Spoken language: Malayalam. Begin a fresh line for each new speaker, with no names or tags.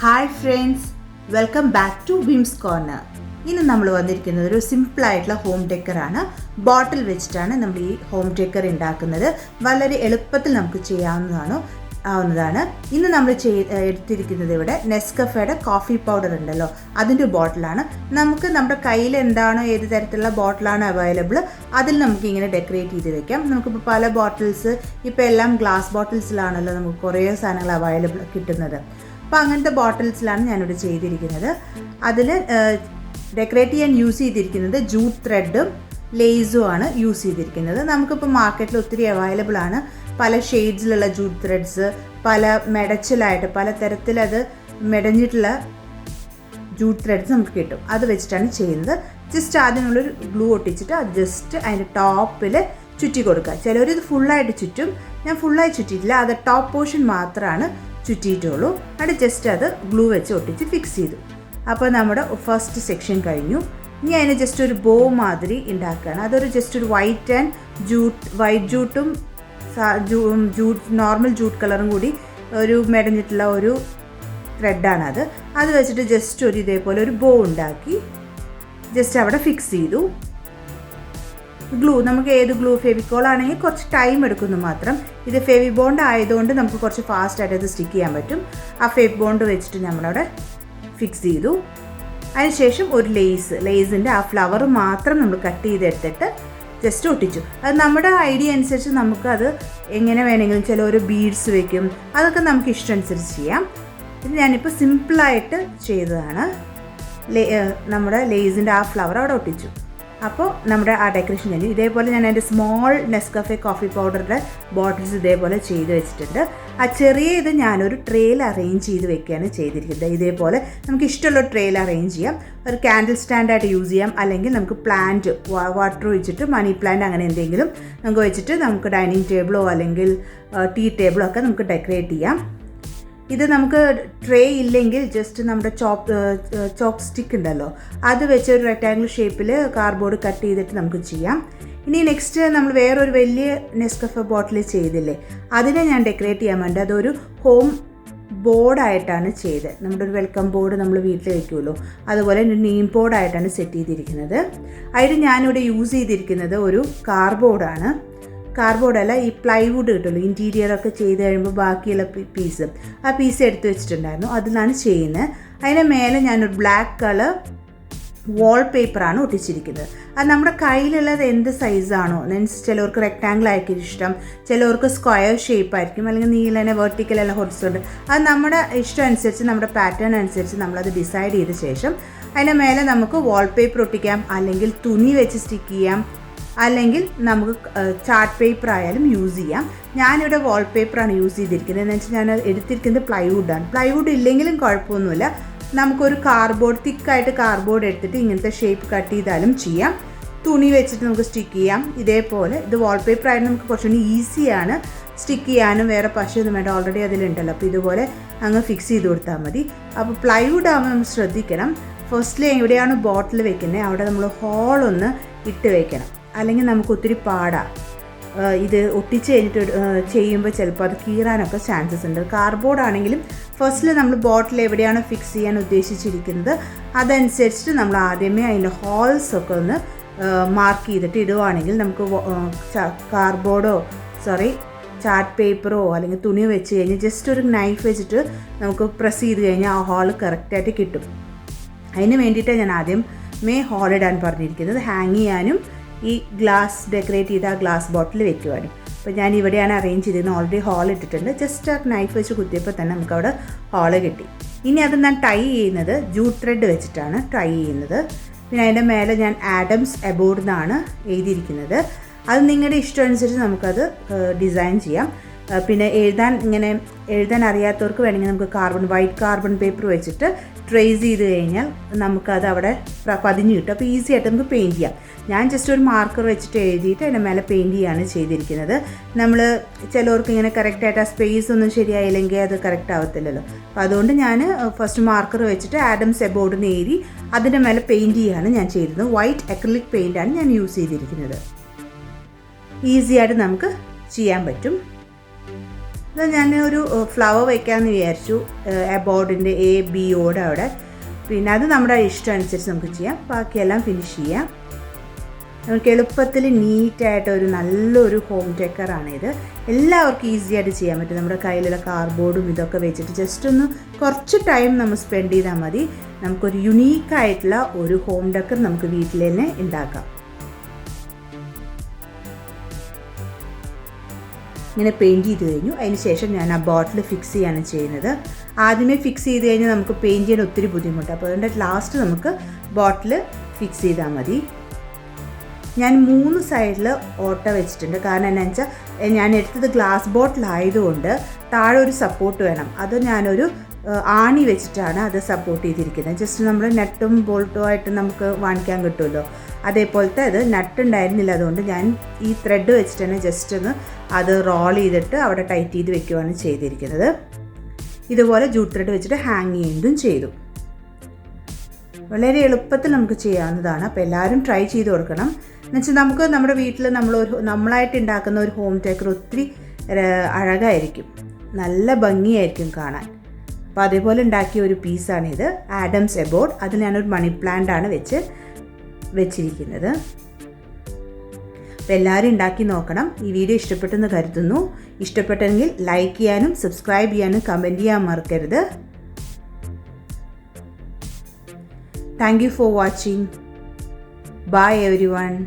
Hi friends, welcome back to Vims corner. ഇന്ന് നമ്മൾ വന്നിരിക്കുന്നത് ഒരു സിമ്പിളായിട്ടുള്ള ഹോം ഡെക്കറാണ്. ബോട്ടിൽ വെച്ചിട്ടാണ് നമ്മൾ ഈ ഹോം ഡെക്കർ ഉണ്ടാക്കുന്നത്. വളരെ എളുപ്പത്തിൽ നമുക്ക് ചെയ്യാവുന്നതാണ്. ഇന്ന് നമ്മൾ എടുത്തിരിക്കുന്നത് ഇവിടെ നെസ്കഫയുടെ കോഫി പൗഡർ ഉണ്ടല്ലോ, അതിൻ്റെ ബോട്ടിലാണ്. നമുക്ക് നമ്മുടെ കയ്യിൽ എന്താണോ, ഏത് തരത്തിലുള്ള ബോട്ടിലാണ് അവൈലബിൾ, അതിൽ നമുക്ക് ഇങ്ങനെ ഡെക്കറേറ്റ് ചെയ്ത് വെക്കാം. നമുക്കിപ്പോൾ പല ബോട്ടിൽസ്, ഇപ്പോൾ എല്ലാം ഗ്ലാസ് ബോട്ടിൽസിലാണല്ലോ നമുക്ക് കുറേ സാധനങ്ങൾ അവൈലബിൾ കിട്ടുന്നത്. അപ്പോൾ അങ്ങനത്തെ ബോട്ടിൽസിലാണ് ഞാനിവിടെ ചെയ്തിരിക്കുന്നത്. അതിൽ ഡെക്കറേറ്റ് ചെയ്യാൻ യൂസ് ചെയ്തിരിക്കുന്നത് ജൂട്ട് ത്രെഡും ലേസും ആണ് യൂസ് ചെയ്തിരിക്കുന്നത്. നമുക്കിപ്പോൾ മാർക്കറ്റിൽ ഒത്തിരി അവൈലബിൾ ആണ്. പല ഷെയ്ഡ്സിലുള്ള ജൂട്ട് ത്രെഡ്സ്, പല മെടച്ചിലായിട്ട് പല തരത്തിലത് മെടഞ്ഞിട്ടുള്ള ജൂട്ട് ത്രെഡ്സ് നമുക്ക് കിട്ടും. അത് വെച്ചിട്ടാണ് ചെയ്യുന്നത്. ജസ്റ്റ് ആദ്യം നമ്മളൊരു ഗ്ലൂ ഒട്ടിച്ചിട്ട് അത് ജസ്റ്റ് അതിൻ്റെ ടോപ്പിൽ ചുറ്റി കൊടുക്കുക. ചിലവരിത് ഫുള്ളായിട്ട് ചുറ്റും. ഞാൻ ഫുള്ളായി ചുറ്റിയിട്ടില്ല, അത് ടോപ്പ് പോർഷൻ മാത്രമാണ് ചുറ്റിയിട്ടുള്ളൂ. അത് ജസ്റ്റ് അത് ഗ്ലൂ വെച്ച് ഒട്ടിച്ച് ഫിക്സ് ചെയ്തു. അപ്പോൾ നമ്മുടെ ഫസ്റ്റ് സെക്ഷൻ കഴിഞ്ഞു. ഇനി അതിന് ജസ്റ്റ് ഒരു ബോ മാതിരി ഉണ്ടാക്കുകയാണ്. അതൊരു ജസ്റ്റ് ഒരു വൈറ്റ് ജൂട്ടും നോർമൽ ജൂട്ട് കളറും കൂടി ഒരു മെടഞ്ഞിട്ടുള്ള ഒരു ത്രെഡാണത്. അത് വെച്ചിട്ട് ജസ്റ്റ് ഒരു ഇതേപോലെ ഒരു ബോ ഉണ്ടാക്കി ജസ്റ്റ് അവിടെ ഫിക്സ് ചെയ്തു. ഗ്ലൂ, നമുക്ക് ഏത് ഗ്ലൂ, ഫെവിക്കോൾ ആണെങ്കിൽ കുറച്ച് ടൈം എടുക്കുന്നു മാത്രം. ഇത് ഫെവി ബോണ്ട് ആയതുകൊണ്ട് നമുക്ക് കുറച്ച് ഫാസ്റ്റായിട്ട് അത് സ്റ്റിക്ക് ചെയ്യാൻ പറ്റും. ആ ഫെവി ബോണ്ട് വെച്ചിട്ട് നമ്മളവിടെ ഫിക്സ് ചെയ്തു. അതിനുശേഷം ഒരു ലേസിൻ്റെ ആ ഫ്ലവർ മാത്രം നമ്മൾ കട്ട് ചെയ്തെടുത്തിട്ട് ജസ്റ്റ് ഒട്ടിച്ചു. അത് നമ്മുടെ ഐഡിയ അനുസരിച്ച് നമുക്കത് എങ്ങനെ വേണമെങ്കിലും, ചിലർ ബീഡ്സ് വെക്കും, അതൊക്കെ നമുക്ക് ഇഷ്ടമനുസരിച്ച് ചെയ്യാം. ഇത് ഞാനിപ്പോൾ സിമ്പിളായിട്ട് ചെയ്തതാണ്. നമ്മുടെ ലേസിൻ്റെ ആ ഫ്ലവർ അവിടെ ഒട്ടിച്ചു. അപ്പോൾ നമ്മുടെ ആ ഡെക്കറേഷൻ കഴിഞ്ഞു. ഇതേപോലെ ഞാൻ എൻ്റെ സ്മോൾ നെസ്കഫെ കോഫി പൗഡറിൻ്റെ ബോട്ടിൽസ് ഇതേപോലെ ചെയ്ത് വെച്ചിട്ടുണ്ട്. ആ ചെറിയ ഇത് ഞാനൊരു ട്രേയിൽ അറേഞ്ച് ചെയ്ത് വെക്കുകയാണ് ചെയ്തിരിക്കുന്നത്. ഇതേപോലെ നമുക്ക് ഇഷ്ടമുള്ള ട്രേയിൽ അറേഞ്ച് ചെയ്യാം. ഒരു ക്യാൻഡിൽ സ്റ്റാൻഡായിട്ട് യൂസ് ചെയ്യാം, അല്ലെങ്കിൽ നമുക്ക് പ്ലാന്റ് വാട്ടർ ഒഴിച്ചിട്ട് മണി പ്ലാന്റ് അങ്ങനെ എന്തെങ്കിലും നമുക്ക് വെച്ചിട്ട് നമുക്ക് ഡൈനിങ് ടേബിളോ അല്ലെങ്കിൽ ടീ ടേബിളോ ഒക്കെ നമുക്ക് ഡെക്കറേറ്റ് ചെയ്യാം. ഇത് നമുക്ക് ട്രേ ഇല്ലെങ്കിൽ ജസ്റ്റ് നമ്മുടെ ചോക്ക് സ്റ്റിക്ക് ഉണ്ടല്ലോ, അത് വെച്ച് ഒരു റെക്റ്റാങ്കിൾ ഷേപ്പിൽ കാർഡ്ബോർഡ് കട്ട് ചെയ്തിട്ട് നമുക്ക് ചെയ്യാം. ഇനി നെക്സ്റ്റ് നമ്മൾ വേറൊരു വലിയ നെസ്കഫെ ബോട്ടിൽ ചെയ്തില്ലേ, അതിനെ ഞാൻ ഡെക്കറേറ്റ് ചെയ്യാൻ വേണ്ടി അതൊരു ഹോം ബോർഡായിട്ടാണ് ചെയ്തത്. നമ്മുടെ ഒരു വെൽക്കം ബോർഡ് നമ്മൾ വീട്ടിൽ വയ്ക്കുമല്ലോ, അതുപോലെ ഒരു നെയിം ബോർഡായിട്ടാണ് സെറ്റ് ചെയ്തിരിക്കുന്നത്. അതിന് ഞാനിവിടെ യൂസ് ചെയ്തിരിക്കുന്നത് ഒരു കാർഡ്ബോർഡല്ല, ഈ പ്ലൈവുഡ് കിട്ടുമല്ലോ, ഇൻറ്റീരിയറൊക്കെ ചെയ്ത് കഴിയുമ്പോൾ ബാക്കിയുള്ള ആ പീസ് എടുത്ത് വെച്ചിട്ടുണ്ടായിരുന്നു, അതിലാണ് ചെയ്യുന്നത്. അതിന് മേലെ ഞാനൊരു ബ്ലാക്ക് കളർ വാൾപേപ്പറാണ് ഒട്ടിച്ചിരിക്കുന്നത്. അത് നമ്മുടെ കയ്യിലുള്ളത് എന്ത് സൈസാണോ, മീൻസ് ചിലവർക്ക് റെക്റ്റാങ്കിൾ ആയിരിക്കും ഇഷ്ടം, ചിലവർക്ക് സ്ക്വയർ ഷേപ്പ് ആയിരിക്കും, അല്ലെങ്കിൽ നീളനെ വെർട്ടിക്കൽ അല്ല ഹൊറിസോണ്ടൽ. അത് നമ്മുടെ ഇഷ്ടം അനുസരിച്ച്, നമ്മുടെ പാറ്റേൺ അനുസരിച്ച് നമ്മളത് ഡിസൈഡ് ചെയ്ത ശേഷം അതിന് മേലെ നമുക്ക് വാൾപേപ്പർ ഒട്ടിക്കാം, അല്ലെങ്കിൽ തുണി വെച്ച് സ്റ്റിക്ക് ചെയ്യാം, അല്ലെങ്കിൽ നമുക്ക് ചാർട്ട് പേപ്പർ ആയാലും യൂസ് ചെയ്യാം. ഞാനിവിടെ വാൾപേപ്പറാണ് യൂസ് ചെയ്തിരിക്കുന്നത്. എന്ന് വെച്ചാൽ ഞാൻ എടുത്തിരിക്കുന്നത് പ്ലൈവുഡാണ്. പ്ലൈവുഡ് ഇല്ലെങ്കിലും കുഴപ്പമൊന്നുമില്ല. നമുക്കൊരു തിക്കായിട്ട് കാർഡ്ബോർഡ് എടുത്തിട്ട് ഇങ്ങനത്തെ ഷേപ്പ് കട്ട് ചെയ്താലും ചെയ്യാം. തുണി വെച്ചിട്ട് നമുക്ക് സ്റ്റിക്ക് ചെയ്യാം. ഇതേപോലെ ഇത് വാൾപേപ്പർ ആയാലും നമുക്ക് കുറച്ചുകൂടി ഈസിയാണ് സ്റ്റിക്ക് ചെയ്യാനും. വേറെ പശയൊന്നും വേണ്ട, ഓൾറെഡി അതിലുണ്ടല്ലോ. അപ്പോൾ ഇതുപോലെ അങ്ങ് ഫിക്സ് ചെയ്ത് കൊടുത്താൽ മതി. അപ്പോൾ പ്ലൈവുഡ് ആകുമ്പോൾ നമ്മൾ ശ്രദ്ധിക്കണം, ഫസ്റ്റിൽ എവിടെയാണ് ബോട്ടിൽ വെക്കുന്നത് അവിടെ നമ്മൾ ഹോളൊന്ന് ഇട്ട് വെക്കണം, അല്ലെങ്കിൽ നമുക്ക് ഒത്തിരി പാടാണ്. ഇത് ഒട്ടിച്ച് കഴിഞ്ഞിട്ട് ചെയ്യുമ്പോൾ ചിലപ്പോൾ അത് കീറാനൊക്കെ ചാൻസസ് ഉണ്ട്. കാർഡ്ബോർഡ് ആണെങ്കിലും ഫസ്റ്റിൽ നമ്മൾ ബോട്ടിൽ എവിടെയാണോ ഫിക്സ് ചെയ്യാൻ ഉദ്ദേശിച്ചിരിക്കുന്നത് അതനുസരിച്ചിട്ട് നമ്മൾ ആദ്യമേ അതിൻ്റെ ഹോൾസൊക്കെ ഒന്ന് മാർക്ക് ചെയ്തിട്ട് ഇടുവാണെങ്കിൽ നമുക്ക് ചാർട്ട് പേപ്പറോ അല്ലെങ്കിൽ തുണി വെച്ച് കഴിഞ്ഞ് ജസ്റ്റ് ഒരു നൈഫ് വെച്ചിട്ട് നമുക്ക് പ്രസ് ചെയ്ത് കഴിഞ്ഞാൽ ആ ഹോൾ കറക്റ്റായിട്ട് കിട്ടും. അതിന് വേണ്ടിയിട്ടാണ് ഞാൻ ആദ്യമേ ഹോൾ ഇടാൻ പറഞ്ഞിരിക്കുന്നത്, ഹാങ് ചെയ്യാനും ഈ ഗ്ലാസ് ഡെക്കറേറ്റ് ചെയ്ത ആ ഗ്ലാസ് ബോട്ടിൽ വെക്കുവാനും. അപ്പോൾ ഞാൻ ഇവിടെയാണ് അറേഞ്ച് ചെയ്തിരുന്നത്. ഓൾറെഡി ഹോൾ ഇട്ടിട്ടുണ്ട്. ജസ്റ്റ് ആ നൈഫ് വെച്ച് കുത്തിയപ്പോൾ തന്നെ നമുക്കവിടെ ഹോള് കിട്ടി. ഇനി അത് ഞാൻ ടൈ ചെയ്യുന്നത് ജൂട്ട് ത്രെഡ് വെച്ചിട്ടാണ് ടൈ ചെയ്യുന്നത്. പിന്നെ അതിൻ്റെ മേലെ ഞാൻ ആഡംസ് എബോർഡ് എന്നാണ് എഴുതിയിരിക്കുന്നത്. അത് നിങ്ങളുടെ ഇഷ്ടം അനുസരിച്ച് നമുക്കത് ഡിസൈൻ ചെയ്യാം. പിന്നെ എഴുതാൻ അറിയാത്തവർക്ക് വേണമെങ്കിൽ നമുക്ക് വൈറ്റ് കാർബൺ പേപ്പർ വെച്ചിട്ട് ട്രേസ് ചെയ്ത് കഴിഞ്ഞാൽ നമുക്കത് അവിടെ പതിഞ്ഞ് കിട്ടും. അപ്പോൾ ഈസി ആയിട്ട് നമുക്ക് പെയിൻറ്റ് ചെയ്യാം. ഞാൻ ജസ്റ്റ് ഒരു മാർക്കർ വെച്ചിട്ട് എഴുതിയിട്ട് അതിൻ്റെ മേലെ പെയിൻറ്റ് ചെയ്യാണ് ചെയ്തിരിക്കുന്നത്. ചിലവർക്ക് ഇങ്ങനെ കറക്റ്റായിട്ട് ആ സ്പേസ് ഒന്നും ശരിയായില്ലെങ്കിൽ അത് കറക്റ്റ് ആവത്തില്ലല്ലോ. അപ്പോൾ അതുകൊണ്ട് ഞാൻ ഫസ്റ്റ് മാർക്കർ വെച്ചിട്ട് ആഡംസ് എബോർഡിന് എഴുതി അതിൻ്റെ മേലെ പെയിൻറ്റ് ചെയ്യാണ് ഞാൻ ചെയ്തത്. വൈറ്റ് അക്രിലിക് പെയിൻറ്റാണ് ഞാൻ യൂസ് ചെയ്തിരിക്കുന്നത്. ഈസി ആയിട്ട് നമുക്ക് ചെയ്യാൻ പറ്റും. അത് ഞാൻ ഒരു ഫ്ലവർ വയ്ക്കാമെന്ന് വിചാരിച്ചു, ബോർഡിൻ്റെ ABയോടെ അവിടെ. പിന്നെ അത് നമ്മുടെ ഇഷ്ടം അനുസരിച്ച് നമുക്ക് ചെയ്യാം. ബാക്കിയെല്ലാം ഫിനിഷ് ചെയ്യാം. നമുക്ക് എളുപ്പത്തിൽ നീറ്റായിട്ട് ഒരു നല്ലൊരു ഹോം ഡെക്കറാണിത്. എല്ലാവർക്കും ഈസി ആയിട്ട് ചെയ്യാൻ പറ്റും. നമ്മുടെ കയ്യിലുള്ള കാർഡ്ബോർഡും ഇതൊക്കെ വെച്ചിട്ട് ജസ്റ്റ് ഒന്ന് കുറച്ച് ടൈം നമ്മൾ സ്പെൻഡ് ചെയ്താൽ മതി. നമുക്കൊരു യുണീക്കായിട്ടുള്ള ഒരു ഹോം ഡെക്കർ നമുക്ക് വീട്ടിൽ തന്നെ ഉണ്ടാക്കാം. ഇങ്ങനെ പെയിൻറ്റ് ചെയ്ത് കഴിഞ്ഞു. അതിന് ശേഷം ഞാൻ ആ ബോട്ടിൽ ഫിക്സ് ചെയ്യാണ് ചെയ്യുന്നത്. ആദ്യമേ ഫിക്സ് ചെയ്ത് കഴിഞ്ഞാൽ നമുക്ക് പെയിൻറ്റ് ചെയ്യാൻ ഒത്തിരി ബുദ്ധിമുട്ടാണ്. അപ്പോൾ അതുകൊണ്ട് ലാസ്റ്റ് നമുക്ക് ബോട്ടിൽ ഫിക്സ് ചെയ്താൽ മതി. ഞാൻ 3 സൈഡിൽ ഓട്ട വെച്ചിട്ടുണ്ട്. കാരണം എന്താണെന്ന് വെച്ചാൽ ഞാൻ എടുത്തത് ഗ്ലാസ് ബോട്ടിലായതുകൊണ്ട് താഴെ ഒരു സപ്പോർട്ട് വേണം. അത് ഞാനൊരു ആണി വെച്ചിട്ടാണ് അത് സപ്പോർട്ട് ചെയ്തിരിക്കുന്നത്. ജസ്റ്റ് നമ്മൾ നട്ടും ബോൾട്ടും ആയിട്ട് നമുക്ക് വാങ്ങിക്കാൻ കിട്ടുമല്ലോ, അതേപോലത്തെ അത് നട്ട് ഉണ്ടായിരുന്നില്ല. അതുകൊണ്ട് ഞാൻ ഈ ത്രെഡ് വെച്ചിട്ട് തന്നെ ജസ്റ്റ് ഒന്ന് അത് റോൾ ചെയ്തിട്ട് അവിടെ ടൈറ്റ് ചെയ്ത് വെക്കുകയാണ് ചെയ്തിരിക്കുന്നത്. ഇതുപോലെ ജൂട്ട് ത്രെഡ് വെച്ചിട്ട് ഹാങ് ചെയ്യുന്നതും ചെയ്തു. വളരെ എളുപ്പത്തിൽ നമുക്ക് ചെയ്യാവുന്നതാണ്. അപ്പോൾ എല്ലാവരും ട്രൈ ചെയ്ത് കൊടുക്കണം. എന്നുവെച്ചാൽ നമുക്ക് നമ്മുടെ വീട്ടിൽ നമ്മളായിട്ട് ഉണ്ടാക്കുന്ന ഒരു ഹോം ഡെക്കർ ഒത്തിരി അഴകായിരിക്കും, നല്ല ഭംഗിയായിരിക്കും കാണാൻ. അപ്പോൾ അതേപോലെ ഉണ്ടാക്കിയ ഒരു പീസാണിത്, ആഡംസ് എബോർഡ്. അതിൽ ഞാനൊരു മണി പ്ലാന്റ് ആണ് വെച്ചിരിക്കുന്നത്. അപ്പോൾ എല്ലാവരും ഉണ്ടാക്കി നോക്കണം. ഈ വീഡിയോ ഇഷ്ടപ്പെട്ടെന്ന് കരുതുന്നു. ഇഷ്ടപ്പെട്ടെങ്കിൽ ലൈക്ക് ചെയ്യാനും സബ്സ്ക്രൈബ് ചെയ്യാനും കമൻറ്റ് ചെയ്യാൻ മറക്കരുത്. Thank you for watching. Bye everyone.